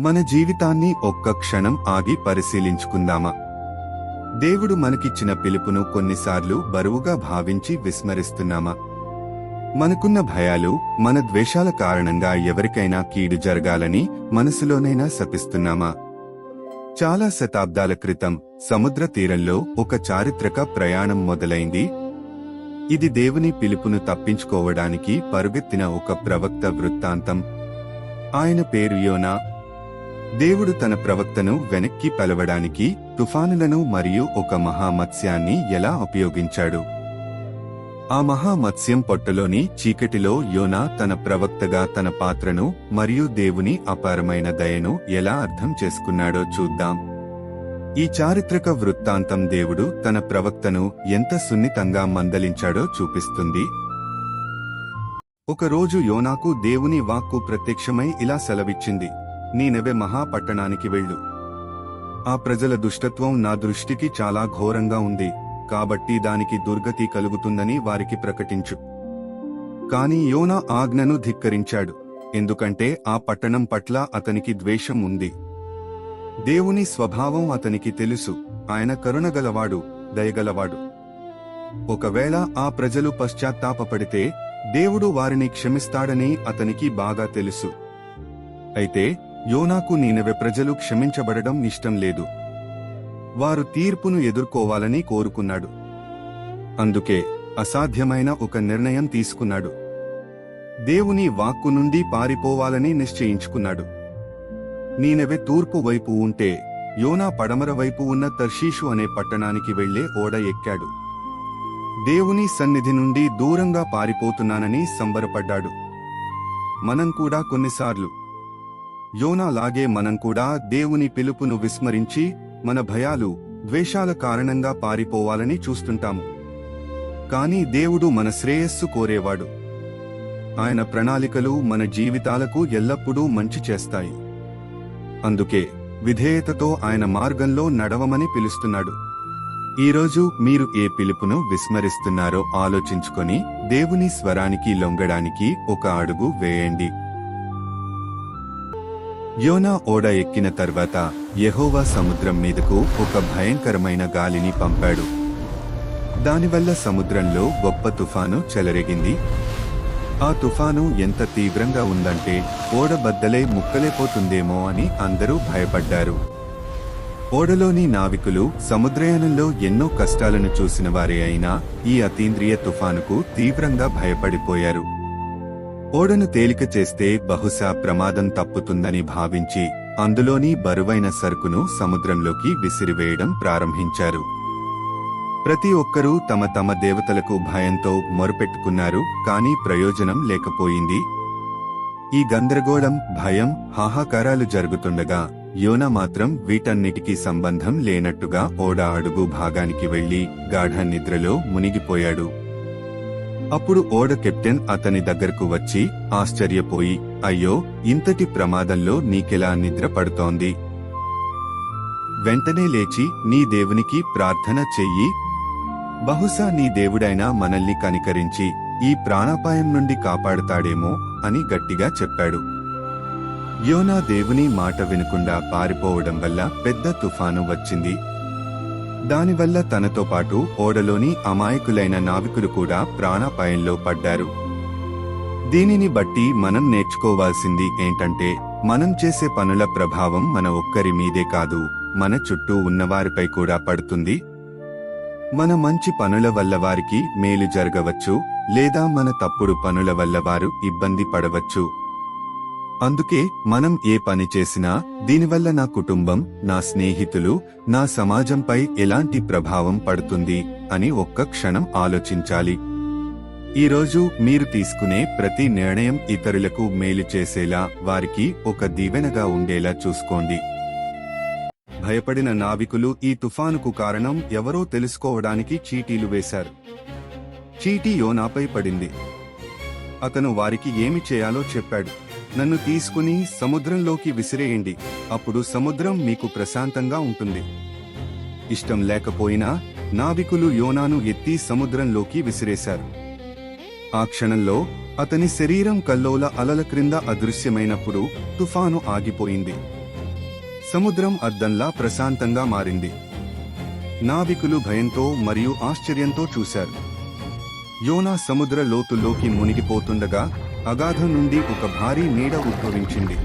మన జీవితాన్ని ఒక్క క్షణం ఆగి పరిశీలించుకుందామా? దేవుడు మనకిచ్చిన పిలుపును కొన్నిసార్లు బరువుగా భావించి విస్మరిస్తున్నామా? మనకున్న భయాలు, మన ద్వేషాల కారణంగా ఎవరికైనా కీడు జరగాలని మనసులోనైనా శపిస్తున్నామా? చాలా శతాబ్దాల క్రితం సముద్ర తీరంలో ఒక చారిత్రక ప్రయాణం మొదలైంది. ఇది దేవుని పిలుపును తప్పించుకోవడానికి పరుగెత్తిన ఒక ప్రవక్త వృత్తాంతం. ఆయన పేరు యోనా. దేవుడు తన ప్రవక్తను వెనక్కి పిలవడానికి తుఫానులను మరియు ఒక మహామత్స్యాన్ని ఎలా ఉపయోగించాడు? ఆ మహామత్స్యం పొట్టలోని చీకటిలో యోనా తన ప్రవక్తగా తన పాత్రను మరియు దేవుని అపారమైన దయను ఎలా అర్థం చేసుకున్నాడో చూద్దాం. ఈ చారిత్రక వృత్తాంతం దేవుడు తన ప్రవక్తను ఎంత సున్నితంగా మందలించాడో చూపిస్తుంది. ఒకరోజు యోనాకు దేవుని వాక్కు ప్రత్యక్షమై ఇలా సెలవిచ్చింది: నీనెవె మహాపట్టణానికి వెళ్ళు. ఆ ప్రజల దుష్టత్వం నా దృష్టికి చాలా ఘోరంగా ఉంది, కాబట్టి దానికి దుర్గతి కలుగుతుందని వారికి ప్రకటించు. కాని యోనా ఆజ్ఞను ధిక్కరించాడు, ఎందుకంటే ఆ పట్టణం పట్ల అతనికి ద్వేషం ఉంది. దేవుని స్వభావం అతనికి తెలుసు, ఆయన కరుణగలవాడు, దయగలవాడు. ఒకవేళ ఆ ప్రజలు పశ్చాత్తాపపడితే దేవుడు వారిని క్షమిస్తాడని అతనికి బాగా తెలుసు. అయితే యోనాకు నీనెవె ప్రజలు క్షమించబడడం ఇష్టం లేదు. వారు తీర్పును ఎదుర్కోవాలని కోరుకున్నాడు. అందుకే అసాధ్యమైన ఒక నిర్ణయం తీసుకున్నాడు. దేవుని వాక్కు నుండి పారిపోవాలని నిశ్చయించుకున్నాడు. నీనెవె తూర్పు వైపు ఉంటే యోనా పడమర వైపు ఉన్న తర్షీషు అనే పట్టణానికి వెళ్లే ఓడ ఎక్కాడు. దేవుని సన్నిధి నుండి దూరంగా పారిపోతున్నానని సంబరపడ్డాడు. మనం కూడా కొన్నిసార్లు యోనా లాగే మనం కూడా దేవుని పిలుపును విస్మరించి మన భయాలు, ద్వేషాల కారణంగా పారిపోవాలని చూస్తుంటాము. కాని దేవుడు మన శ్రేయస్సు కోరేవాడు. ఆయన ప్రణాళికలు మన జీవితాలకు ఎల్లప్పుడూ మంచి చేస్తాయి. అందుకే విధేయతతో ఆయన మార్గంలో నడవమని పిలుస్తున్నాడు. ఈరోజు మీరు ఏ పిలుపును విస్మరిస్తున్నారో ఆలోచించుకొని దేవుని స్వరానికి లొంగడానికి ఒక అడుగు వేయండి. యోనా ఓడ ఎక్కిన తర్వాత యెహోవా సముద్రం మీదకు ఒక భయంకరమైన గాలిని పంపాడు. దానివల్ల సముద్రంలో గొప్ప తుఫాను చెలరేగింది. ఆ తుఫాను ఎంత తీవ్రంగా ఉందంటే ఓడ బద్దలై ముక్కలైపోతుందేమో అని అందరూ భయపడ్డారు. ఓడలోని నావికులు సముద్రయానంలో ఎన్నో కష్టాలను చూసిన వారే అయినా ఈ అతీంద్రియ తుఫానుకు తీవ్రంగా భయపడిపోయారు. ఓడను తేలిక చేస్తే బహుశా ప్రమాదం తప్పుతుందని భావించి అందులోని బరువైన సరుకును సముద్రంలోకి విసిరివేయడం ప్రారంభించారు. ప్రతి ఒక్కరూ తమ తమ దేవతలకు భయంతో మొరపెట్టుకున్నారు, కానీ ప్రయోజనం లేకపోయింది. ఈ గందరగోళం, భయం, హాహాకారాలు జరుగుతుండగా యోనా మాత్రం వీటన్నిటికీ సంబంధం లేనట్టుగా ఓడ అడుగు భాగానికి వెళ్లి గాఢ నిద్రలో మునిగిపోయాడు. అప్పుడు ఓడ కెప్టెన్ అతని దగ్గరకు వచ్చి ఆశ్చర్యపోయి, అయ్యో, ఇంతటి ప్రమాదంలో నీకెలా నిద్ర పడుతోంది? వెంటనే లేచి నీ దేవునికి ప్రార్థన చెయ్యి. బహుశా నీ దేవుడైనా మనల్ని కనికరించి ఈ ప్రాణాపాయం నుండి కాపాడుతాడేమో అని గట్టిగా చెప్పాడు. యోనా దేవుని మాట వినకుండా పారిపోవడం వల్ల పెద్ద తుఫాను వచ్చింది. దానివల్ల తనతో పాటు ఓడలోని అమాయకులైన నావికులు కూడా ప్రాణాపాయంలో పడ్డారు. దీనిని బట్టి మనం నేర్చుకోవాల్సింది ఏంటంటే, మనం చేసే పనుల ప్రభావం మన ఒక్కరి మీదే కాదు, మన చుట్టూ ఉన్నవారిపై కూడా పడుతుంది. మన మంచి పనుల వల్ల వారికి మేలు జరగవచ్చు, లేదా మన తప్పుడు పనుల వల్ల వారు ఇబ్బంది పడవచ్చు. అందుకే మనం ఏ పని చేసినా దీనివల్ల నా కుటుంబం, నా స్నేహితులు, నా సమాజంపై ఎలాంటి ప్రభావం పడుతుంది అని ఒక్క క్షణం ఆలోచించాలి. ఈరోజు మీరు తీసుకునే ప్రతి నిర్ణయం ఇతరులకు మేలు చేసేలా, వారికి ఒక దీవెనగా ఉండేలా చూసుకోండి. భయపడిన నావికులు ఈ తుఫానుకు కారణం ఎవరో తెలుసుకోవడానికి చీటీలు వేశారు. చీటీ యోనాపై పడింది. అతను వారికి ఏమి చేయాలో చెప్పాడు. నన్ను తీసుకుని సముద్రంలోకి విసిరేయండి, అప్పుడు సముద్రం మీకు ప్రశాంతంగా ఉంటుంది. ఇష్టం లేకపోయినా నావికులు యోనాను ఎత్తి సముద్రంలోకి విసిరేశారు. ఆ క్షణంలో అతని శరీరం కల్లోల అలల క్రింద అదృశ్యమైనప్పుడు తుఫాను ఆగిపోయింది. సముద్రం అద్దంలా ప్రశాంతంగా మారింది. నావికులు భయంతో మరియు ఆశ్చర్యంతో చూశారు. యోనా సముద్ర లోతుల్లోకి మునిగిపోతుండగా అగాధం నుండి ఒక భారీ నీడ ఉద్భవించింది.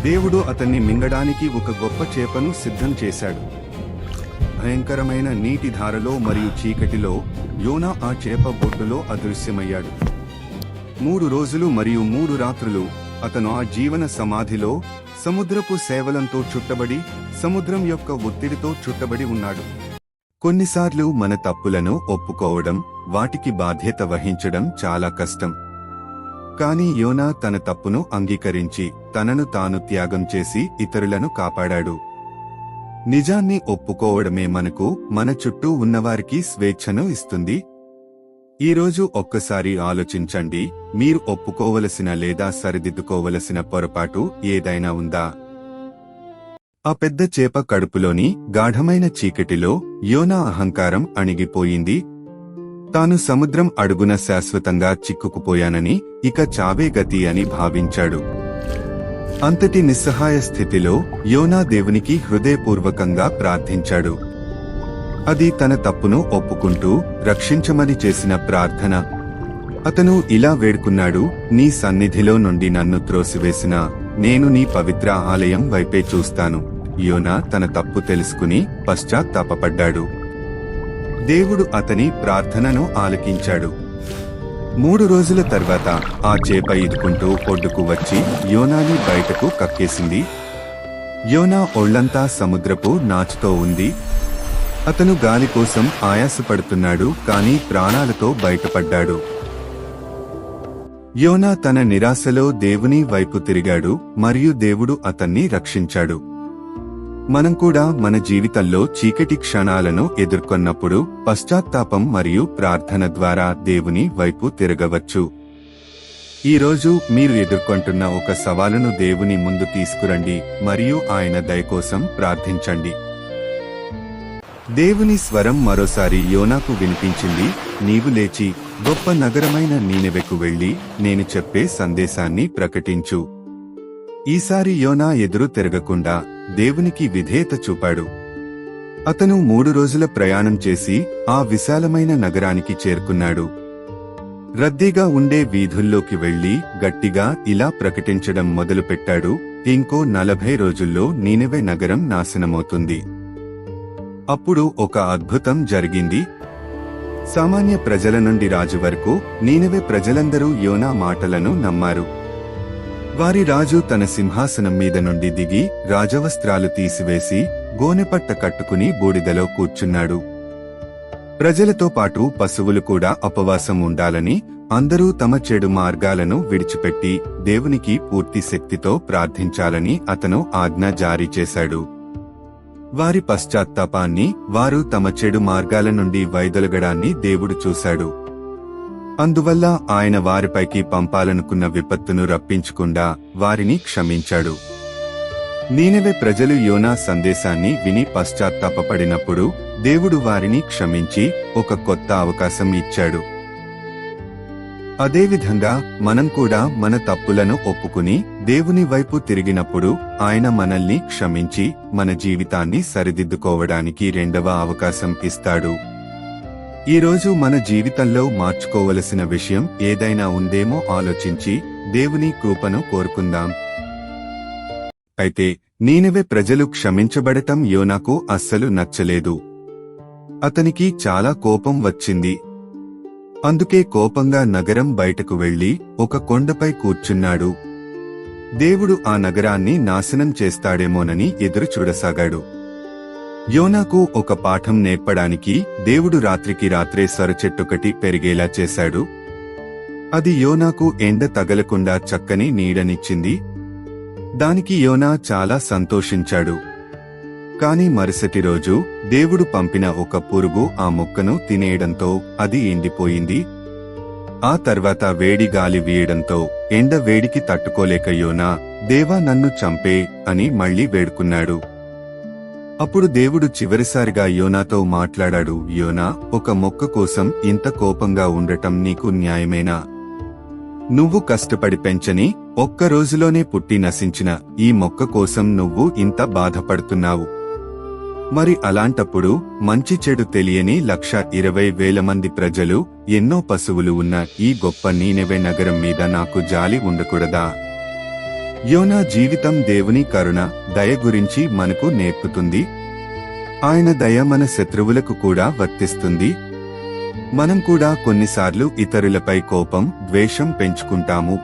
దేవుడు అతన్ని మింగడానికి ఒక గొప్ప చేపను సిద్ధం చేశాడు. భయంకరమైన నీటి ధారలో మరియు చీకటిలో యోనా ఆ చేప బొడ్డులో అదృశ్యమయ్యాడు. 3 రోజులు మరియు 3 రాత్రులు అతను ఆ జీవన సమాధిలో సముద్రపు సేవలంతో చుట్టబడి సముద్రం యొక్క ఒత్తిడితో చుట్టబడి ఉన్నాడు. కొన్నిసార్లు మన తప్పులను ఒప్పుకోవడం, వాటికి బాధ్యత వహించడం చాలా కష్టం. కానీ యోనా తన తప్పును అంగీకరించి తనను తాను త్యాగం చేసి ఇతరులను కాపాడాడు. నిజాన్ని ఒప్పుకోవడమే మనకు, మన చుట్టూ ఉన్నవారికి స్వేచ్ఛను ఇస్తుంది. ఈరోజు ఒక్కసారి ఆలోచించండి, మీరు ఒప్పుకోవలసిన లేదా సరిదిద్దుకోవలసిన పొరపాటు ఏదైనా ఉందా? ఆ పెద్ద చేప కడుపులోని గాఢమైన చీకటిలో యోనా అహంకారం అణిగిపోయింది. తాను సముద్రం అడుగున శాశ్వతంగా చిక్కుకుపోయానని, ఇక చావే గతి అని భావించాడు. అంతటి నిస్సహాయ స్థితిలో యోనా దేవునికి హృదయపూర్వకంగా ప్రార్థించాడు. అది తన తప్పును ఒప్పుకుంటూ రక్షించమని చేసిన ప్రార్థన. అతను ఇలా వేడుకున్నాడు, నీ సన్నిధిలో నుండి నన్ను త్రోసివేసినా నేను నీ పవిత్ర ఆలయం వైపే చూస్తాను. యోనా తన తప్పు తెలుసుకుని పశ్చాత్తాపపడ్డాడు. దేవుడు అతని ప్రార్థనను ఆలకించాడు. 3 రోజుల తర్వాత ఆ చేప ఈదుకుంటూ ఒడ్డుకు వచ్చి యోనాని బయటకు కక్కేసింది. యోనా ఒళ్లంతా సముద్రపు నాచుతో ఉంది. అతను గాలి కోసం ఆయాసపడుతున్నాడు, కానీ ప్రాణాలతో బయటపడ్డాడు. యోనా తన నిరాశలో దేవుని వైపు తిరిగాడు మరియు దేవుడు అతన్ని రక్షించాడు. మనం కూడా మన జీవితంలో చీకటి క్షణాలను ఎదుర్కొన్నప్పుడు పశ్చాత్తాపం మరియు ప్రార్థన ద్వారా దేవుని వైపు తిరగవచ్చు. ఈరోజు మీరు ఎదుర్కొంటున్న ఒక సవాలును దేవుని ముందు తీసుకురండి మరియు ఆయన దయ కోసం ప్రార్థించండి. దేవుని స్వరం మరోసారి యోనాకు వినిపించింది, నీవు లేచి గొప్ప నగరమైన నీనెవెకు వెళ్లి నేను చెప్పే సందేశాన్ని ప్రకటించు. ఈసారి యోనా ఎదురు తిరగకుండా దేవునికి విధేయత చూపాడు. అతను 3 రోజుల ప్రయాణం చేసి ఆ విశాలమైన నగరానికి చేరుకున్నాడు. రద్దీగా ఉండే వీధుల్లోకి వెళ్లి గట్టిగా ఇలా ప్రకటించడం మొదలుపెట్టాడు, ఇంకో 40 రోజుల్లో నీనెవె నగరం నాశనమవుతుంది. అప్పుడు ఒక అద్భుతం జరిగింది. సామాన్య ప్రజల నుండి రాజు వరకు నీనెవె ప్రజలందరూ యోనా మాటలను నమ్మారు. వారి రాజు తన సింహాసనం మీద నుండి దిగి రాజవస్త్రాలు తీసివేసి గోనెపట్ట కట్టుకుని బూడిదలో కూర్చున్నాడు. ప్రజలతో పాటు పశువులు కూడా ఉపవాసం ఉండాలని, అందరూ తమ చెడు మార్గాలను విడిచిపెట్టి దేవునికి పూర్తి శక్తితో ప్రార్థించాలని అతను ఆజ్ఞ జారీ చేశాడు. వారి పశ్చాత్తాపాన్ని, వారు తమ చెడు మార్గాల నుండి వైదొలగడాన్ని దేవుడు చూశాడు. అందువల్ల ఆయన వారిపైకి పంపాలనుకున్న విపత్తును రప్పించకుండా వారిని క్షమించాడు. నీనెవె ప్రజలు యోనా సందేశాన్ని విని పశ్చాత్తాపపడినప్పుడు దేవుడు వారిని క్షమించి ఒక కొత్త అవకాశం ఇచ్చాడు. అదేవిధంగా మనం కూడా మన తప్పులను ఒప్పుకుని దేవుని వైపు తిరిగినప్పుడు ఆయన మనల్ని క్షమించి మన జీవితాన్ని సరిదిద్దుకోవడానికి 2వ అవకాశం ఇస్తాడు. ఈరోజు మన జీవితంలో మార్చుకోవలసిన విషయం ఏదైనా ఉందేమో ఆలోచించి దేవుని కృపను కోరుకుందాం. అయితే నీనెవె ప్రజలు క్షమించబడటం యోనాకు అస్సలు నచ్చలేదు. అతనికి చాలా కోపం వచ్చింది. అందుకే కోపంగా నగరం బయటకు వెళ్లి ఒక కొండపై కూర్చున్నాడు. దేవుడు ఆ నగరాన్ని నాశనం చేస్తాడేమోనని ఎదురు చూడసాగాడు. యోనాకు ఒక పాఠం నేర్పడానికి దేవుడు రాత్రికి రాత్రే సొరచెట్టొకటి పెరిగేలా చేశాడు. అది యోనాకు ఎండ తగలకుండా చక్కని నీడనిచ్చింది. దానికి యోనా చాలా సంతోషించాడు. కాని మరుసటి రోజు దేవుడు పంపిన ఒక పురుగు ఆ మొక్కను తినేయడంతో అది ఎండిపోయింది. ఆ తర్వాత వేడి గాలి వీయడంతో ఎండ వేడికి తట్టుకోలేక యోనా, దేవా నన్ను చంపే అని మళ్లీ వేడుకున్నాడు. అప్పుడు దేవుడు చివరిసారిగా యోనాతో మాట్లాడాడు, యోనా, ఒక మొక్క కోసం ఇంత కోపంగా ఉండటం నీకు న్యాయమేనా? నువ్వు కష్టపడి పెంచని ఒక్క రోజులోనే పుట్టి నశించిన ఈ మొక్క కోసం నువ్వు ఇంత బాధపడుతున్నావు. మరి అలాంటప్పుడు మంచి చెడు తెలియని 1,20,000 మంది ప్రజలు, ఎన్నో పశువులు ఉన్న ఈ గొప్ప నీనెవె నగరం మీద నాకు జాలి ఉండకూడదా? యోనా జీవితం దేవుని కరుణ, దయ గురించి మనకు నేర్పుతుంది. ఆయన దయ మన శత్రువులకు కూడా వర్తిస్తుంది. మనం కూడా కొన్నిసార్లు ఇతరులపై కోపం, ద్వేషం పెంచుకుంటాము.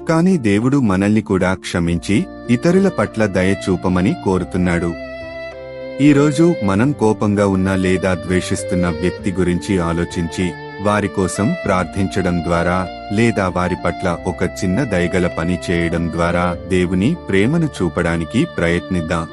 కానీ దేవుడు మనల్ని కూడా క్షమించి ఇతరుల పట్ల దయ చూపమని కోరుతున్నాడు. ఈరోజు మనం కోపంగా ఉన్న లేదా ద్వేషిస్తున్న వ్యక్తి గురించి ఆలోచించి వారి కోసం ప్రార్థించడం ద్వారా లేదా వారి పట్ల ఒక చిన్న దయగల పని చేయడం ద్వారా దేవుని ప్రేమను చూపడానికి ప్రయత్నిద్దాం.